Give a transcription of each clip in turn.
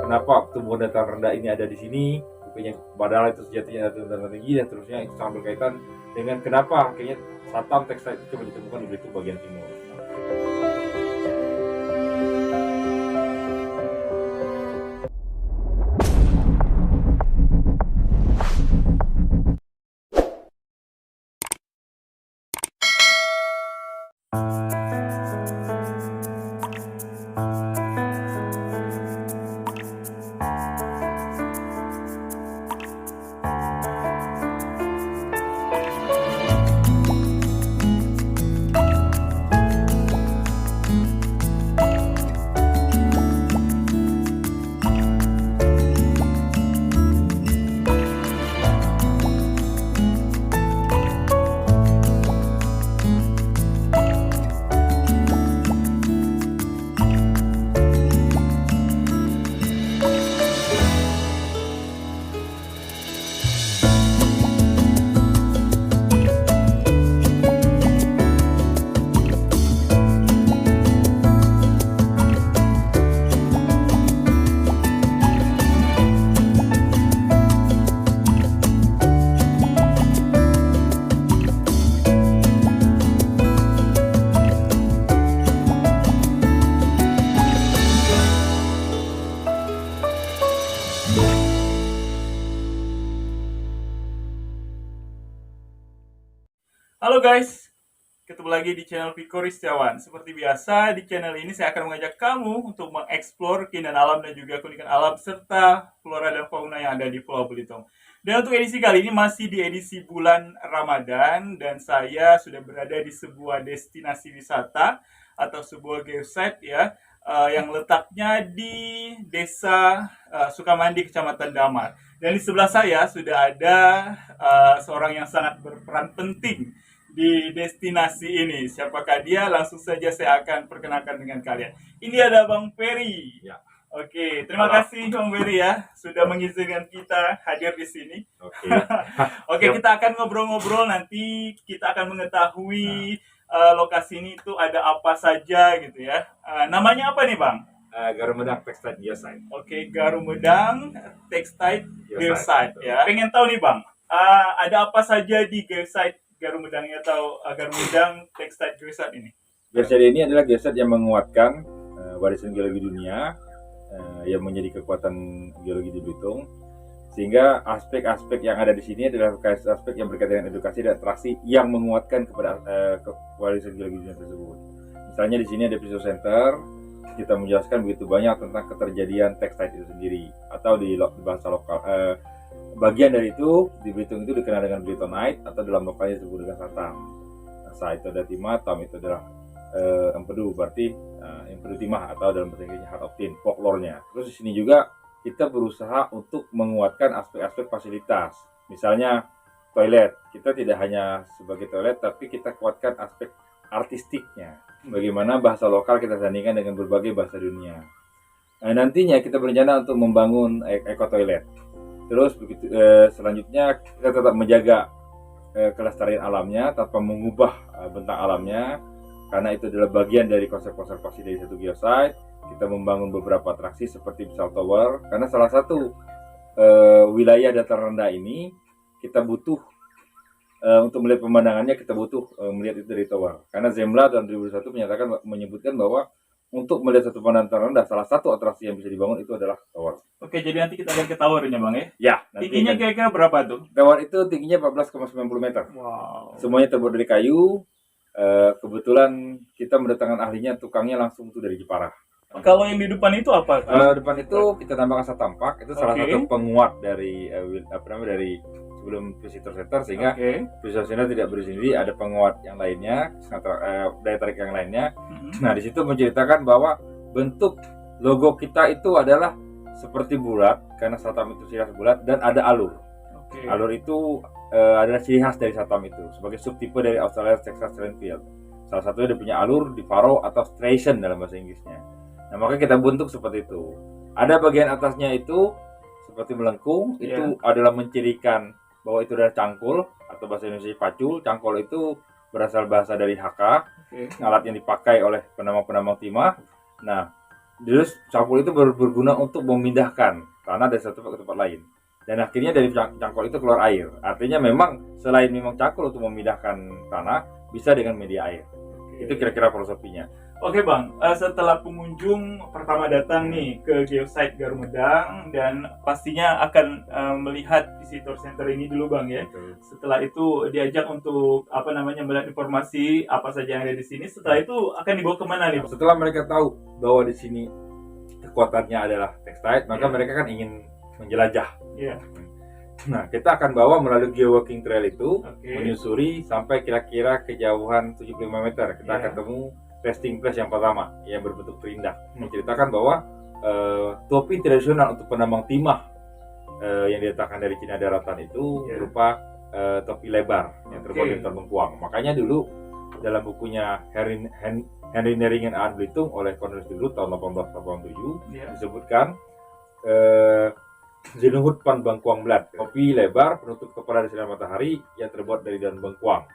kenapa tumbuhan dataran rendah ini ada di sini, bukannya padahal itu sejatinya ada dataran tinggi dan terusnya. Itu sangat berkaitan dengan kenapa akhirnya Satam tekstil itu coba ditemukan di Belitung bagian timur. Halo guys, ketemu lagi di channel Piko Ristiawan. Seperti biasa, di channel ini saya akan mengajak kamu untuk mengeksplor keindahan alam dan juga keunikan alam serta flora dan fauna yang ada di Pulau Belitung. Dan untuk edisi kali ini masih di edisi bulan Ramadan dan saya sudah berada di sebuah destinasi wisata atau sebuah geosite ya, yang letaknya di Desa Sukamandi, Kecamatan Damar. Dan di sebelah saya sudah ada seorang yang sangat berperan penting di destinasi ini. Siapakah dia? Langsung saja saya akan perkenalkan dengan kalian. Ini ada Bang Ferry. Ya. Oke, terima kasih Bang Ferry ya sudah mengizinkan kita hadir di sini. Oke. Oke, kita akan ngobrol-ngobrol, nanti kita akan mengetahui lokasi ini itu ada apa saja gitu ya. Namanya apa nih Bang? Garumedang Textile Geosite. Oke, Garumedang Textile Geosite Geosite, ya. Pengen tahu nih Bang, ada apa saja di geosite Garumedang atau Garumedang Textile Geosite ini? Geosite ini adalah geosite yang menguatkan warisan geologi dunia yang menjadi kekuatan geologi di Belitung, sehingga aspek-aspek yang ada di sini adalah aspek yang berkaitan dengan edukasi dan atraksi yang menguatkan kepada warisan geologi dunia tersebut. Misalnya di sini ada Episode Center, kita menjelaskan begitu banyak tentang keterjadian tekstil itu sendiri, atau di bahasa lokal bagian dari itu di Belitung itu dikenal dengan Belitonite atau dalam lokalnya disebut dengan Satam. Sa itu ada timah, tam itu adalah empedu, berarti empedu timah atau dalam bahasa Inggrisnya heart of tin, folklore-nya. Terus di sini juga kita berusaha untuk menguatkan aspek-aspek fasilitas. Misalnya toilet, kita tidak hanya sebagai toilet tapi kita kuatkan aspek artistiknya. Bagaimana bahasa lokal kita sandingkan dengan berbagai bahasa dunia. Nah, nantinya kita berencana untuk membangun eco toilet. Terus begitu selanjutnya kita tetap menjaga kelestarian alamnya tanpa mengubah bentang alamnya, karena itu adalah bagian dari konsep konservasi dari satu geosite. Kita membangun beberapa atraksi seperti Misal Tower, karena salah satu wilayah dataran rendah ini kita butuh untuk melihat pemandangannya, kita butuh melihat itu dari tower. Karena Zemla tahun 2001 menyebutkan bahwa untuk melihat satu pemandangan rendah, salah satu atraksi yang bisa dibangun itu adalah tower. Oke, jadi nanti kita lihat ke towernya Bang ya. Ya, Tingginya kira-kira berapa tuh? Tower itu tingginya 14,90 meter. Wow. Semuanya terbuat dari kayu. Kebetulan kita mendatangkan ahlinya, tukangnya langsung tuh dari Jepara. Kalau yang di depan itu apa? Depan itu kita tambahkan satampak, itu salah satu penguat dari dari sebelum visitor center, sehingga visitor center tidak berdiri sendiri, ada penguat yang lainnya, daya tarik yang lainnya. Nah, di situ menceritakan bahwa bentuk logo kita itu adalah seperti bulat karena Satam itu ciri khas bulat, dan ada alur. Alur itu adalah ciri khas dari Satam itu sebagai subtipe dari Australian Texas Trendfield. Salah satunya dia punya alur di furrow atau striation dalam bahasa Inggrisnya. Nah, makanya kita bentuk seperti itu. Ada bagian atasnya itu seperti melengkung, itu adalah mencirikan bahwa itu adalah cangkul atau bahasa Indonesia pacul. Cangkul itu berasal bahasa dari haka, alat yang dipakai oleh penambang-penambang timah. Nah, Terus cangkul itu berguna untuk memindahkan tanah dari satu tempat ke tempat lain. Dan akhirnya dari cangkul itu keluar air. Artinya memang selain memang cangkul untuk memindahkan tanah, bisa dengan media air. Itu kira-kira filosofinya. Oke Bang, setelah pengunjung pertama datang nih ke Geosite Garumedang dan pastinya akan melihat visitor center ini dulu Bang ya. Betul. Setelah itu diajak untuk melihat informasi apa saja yang ada di sini. Setelah itu akan dibawa kemana nih Bang? Setelah mereka tahu bahwa di sini kekuatannya adalah textile, maka mereka kan ingin menjelajah. Iya. Nah, kita akan bawa melalui geowalking trail itu, menyusuri sampai kira-kira kejauhan 75 meter. Kita akan temu resting place yang pertama yang berbentuk terindah, menceritakan bahwa topi tradisional untuk penambang timah yang diletakkan dari Cina daratan itu berupa topi lebar yang terbuat dari tahun bengkuang. Makanya dulu dalam bukunya Henry Neringen aan Belitung oleh Cornelis de Groot tahun 1887 disebutkan Zinuhut pan bengkuang belat, topi lebar penutup kepala dari sinar matahari yang terbuat dari daun bengkuang.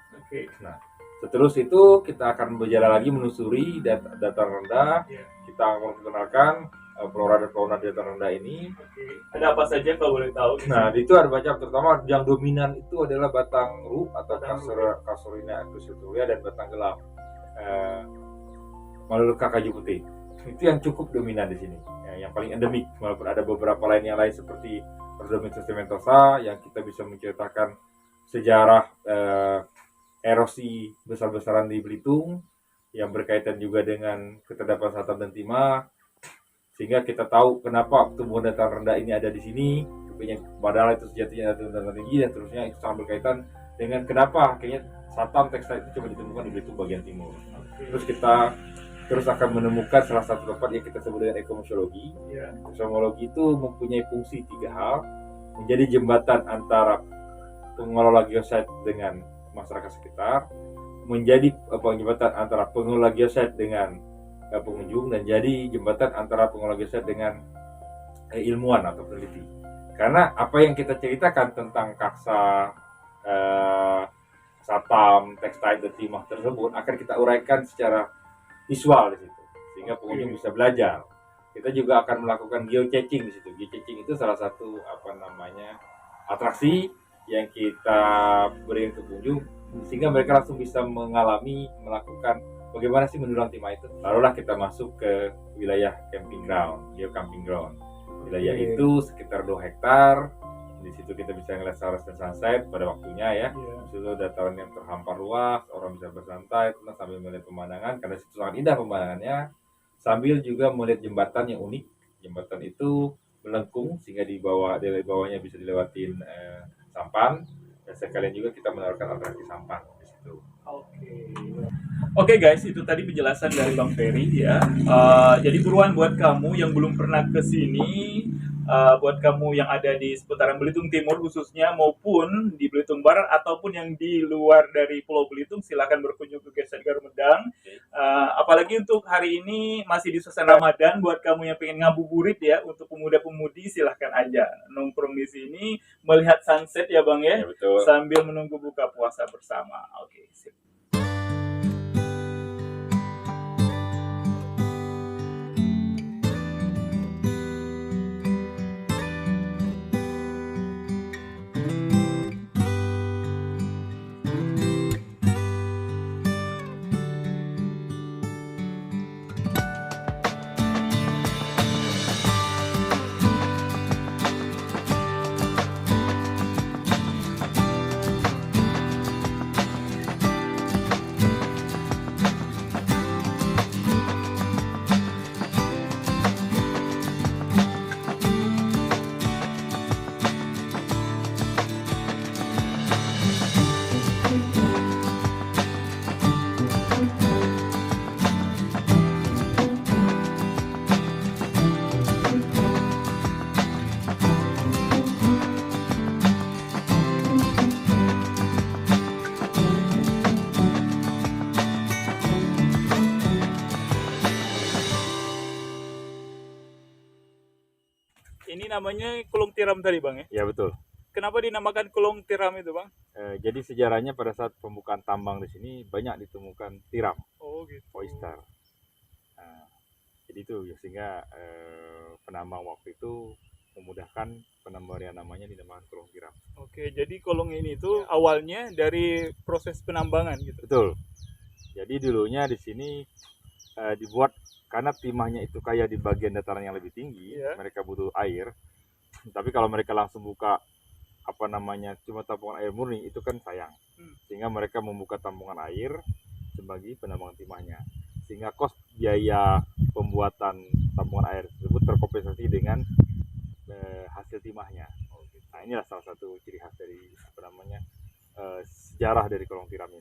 Nah, seterus itu kita akan berjalan lagi menyusuri dataran rendah. Kita akan memperkenalkan flora dan fauna di dataran rendah ini. Ada apa saja kalau boleh tahu? Nah, itu ada banyak, terutama yang dominan itu adalah batang ruh atau Casuarina equisetoria dan batang gelap. Maluka kayu putih. Itu yang cukup dominan di sini. Yang paling endemik, walaupun ada beberapa lain yang lain seperti Rhodophyta cementosa yang kita bisa menceritakan sejarah erosi besar-besaran di Belitung yang berkaitan juga dengan keterdapan satam dan timah, sehingga kita tahu kenapa tumbuhan dataran rendah ini ada di sini. Padahal itu sejatinya ada dataran tinggi, dan terusnya itu sangat berkaitan dengan kenapa akhirnya satam tekstil itu cuma ditemukan di Belitung bagian timur. Terus kita akan menemukan salah satu tempat yang kita sebut dengan ekomuseologi. Ekomuseologi itu mempunyai fungsi 3 hal: menjadi jembatan antara pengelola geosite dengan masyarakat sekitar, menjadi jembatan antara pengelola geosite dengan pengunjung, dan jadi jembatan antara pengelola geosite dengan ilmuwan atau peneliti. Karena apa yang kita ceritakan tentang kaksa, satam, tekstil dan timah tersebut akan kita uraikan secara visual di situ, sehingga pengunjung bisa belajar. Kita juga akan melakukan geocaching di situ. Geocaching itu salah satu atraksi yang kita berikan ke pengunjung, sehingga mereka langsung bisa melakukan bagaimana sih mendulang timah itu. Lalulah kita masuk ke wilayah camping ground, geocamping ground. Wilayah itu sekitar 2 hektar. Di situ kita bisa ngeliat sunrise dan sunset pada waktunya ya. Di situ dataran yang terhampar luas, orang bisa bersantai sambil melihat pemandangan, karena situ sangat indah pemandangannya, sambil juga melihat jembatan yang unik. Jembatan itu melengkung sehingga dari bawahnya bisa dilewatin sampan, dan sekalian juga kita menawarkan atraksi sampan di situ. Oke guys, itu tadi penjelasan dari Bang Ferry ya. Jadi buruan buat kamu yang belum pernah ke sini, buat kamu yang ada di seputaran Belitung Timur khususnya, maupun di Belitung Barat ataupun yang di luar dari Pulau Belitung, silakan berkunjung ke Geosite Garumedang. Apalagi untuk hari ini masih di suasana Ramadan, buat kamu yang pengen ngabuburit ya, untuk pemuda-pemudi silahkan aja nongkrong di sini melihat sunset ya Bang ya, betul. Sambil menunggu buka puasa bersama. Oke, sip. Ini namanya Kulong Tiram tadi Bang ya? Ya betul. Kenapa dinamakan Kulong Tiram itu Bang? Jadi sejarahnya pada saat pembukaan tambang di sini banyak ditemukan tiram, Oh gitu. oyster. Jadi itu ya, sehingga penambang waktu itu memudahkan penambang yang namanya dinamakan kolong tiram. Oke, jadi kolong ini tuh awalnya dari proses penambangan gitu. Betul. Jadi dulunya di sini dibuat karena timahnya itu kayak di bagian dataran yang lebih tinggi, Iya. mereka butuh air. Tapi kalau mereka langsung buka cuma tampungan air murni itu kan sayang. Sehingga mereka membuka tampungan air sebagai penambangan timahnya. Sehingga kos biaya pembuatan tampungan air tersebut terkompensasi dengan hasil timahnya. Nah, inilah salah satu ciri khas dari sejarah dari kolong tiram ini.